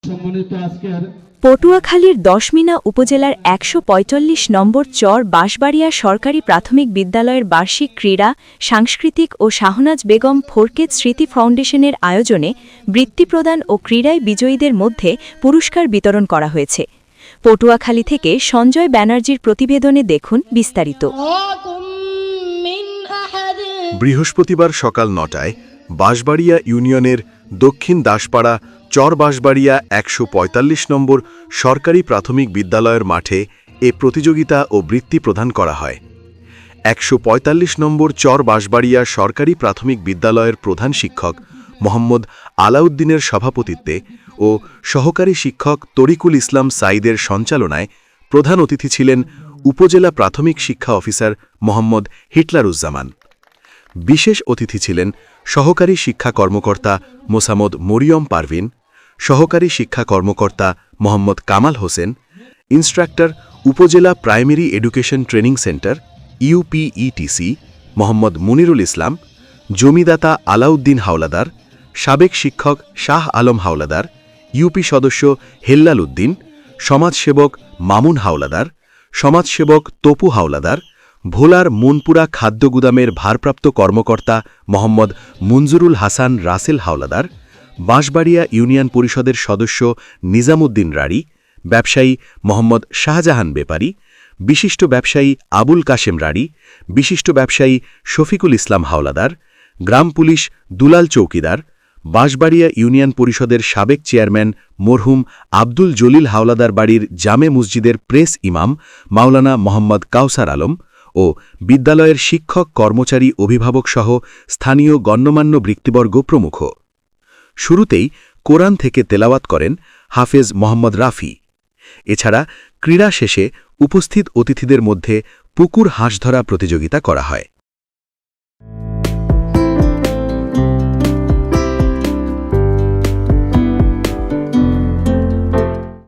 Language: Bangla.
সম্মানিত আজকের পটুয়াখালীর দশমিনা উপজেলার ১৪৫ নম্বর চর বাঁশবাড়িয়া সরকারি প্রাথমিক বিদ্যালয়ের বার্ষিক ক্রীড়া, সাংস্কৃতিক ও শাহনাজ বেগম ফোরকেত স্মৃতি ফাউন্ডেশনের আয়োজনে বৃত্তি প্রদান ও ক্রীড়ায় বিজয়ীদের মধ্যে পুরস্কার বিতরণ করা হয়েছে। পটুয়াখালী থেকে সঞ্জয় ব্যানার্জির প্রতিবেদনে দেখুন বিস্তারিত। বৃহস্পতিবার সকাল ৯টায় বাঁশবাড়িয়া ইউনিয়নের দক্ষিণ দাসপাড়া চর বাঁশবাড়িয়া ১৪৫ নম্বর সরকারি প্রাথমিক বিদ্যালয়ের মাঠে এ প্রতিযোগিতা ও বৃত্তি প্রদান করা হয়। ১৪৫ নম্বর চর বাঁশবাড়িয়া সরকারি প্রাথমিক বিদ্যালয়ের প্রধান শিক্ষক মোহাম্মদ আলাউদ্দিনের সভাপতিত্বে ও সহকারী শিক্ষক তরিকুল ইসলাম সাইদের সঞ্চালনায় প্রধান অতিথি ছিলেন উপজেলা প্রাথমিক শিক্ষা অফিসার মোহাম্মদ হিটলারুজ্জামান। বিশেষ অতিথি ছিলেন সহকারী শিক্ষা কর্মকর্তা মোসামদ মরিয়ম পারভিন, সহকারী শিক্ষা কর্মকর্তা Mohammad Kamal Hossain, instructor Upazila Primary Education Training Centre UPETC Mohammad Munirul Islam, জমিদাতা আলাউদ্দিন হাওলাদার, সাবেক শিক্ষক শাহ আলম হাওলাদার, ইউপি সদস্য হেল্লাল উদ্দিন, সমাজসেবক মামুন হাওলাদার, সমাজসেবক তপু হাওলাদার, ভোলার মুনপুরা খাদ্য গুদামের ভারপ্রাপ্ত কর্মকর্তা মোহাম্মদ মুনজুরুল হাসান রাসেল হাওলাদার, বাঁশবাড়িয়া ইউনিয়ন পরিষদের সদস্য নিজামুদ্দিন রাড়ি, ব্যবসায়ী মোহাম্মদ শাহজাহান বেপারী, বিশিষ্ট ব্যবসায়ী আবুল কাশেম রাড়ি, বিশিষ্ট ব্যবসায়ী শফিকুল ইসলাম হাওলাদার, গ্রাম পুলিশ দুলাল চৌকিদার, বাঁশবাড়িয়া ইউনিয়ন পরিষদের সাবেক চেয়ারম্যান মরহুম আব্দুল জলিল হাওলাদার বাড়ির জামে মসজিদের প্রেস ইমাম মাওলানা মোহাম্মদ কাউসার আলম ও বিদ্যালয়ের শিক্ষক কর্মচারী অভিভাবকসহ স্থানীয় গণ্যমান্য ব্যক্তিবর্গ প্রমুখ। শুরুতেই কোরআন থেকে তেলাওয়াত করেন হাফেজ মোহাম্মদ রাফি। এছাড়া ক্রীড়া শেষে উপস্থিত অতিথিদের মধ্যে পুকুর হাঁস ধরা প্রতিযোগিতা করা হয়।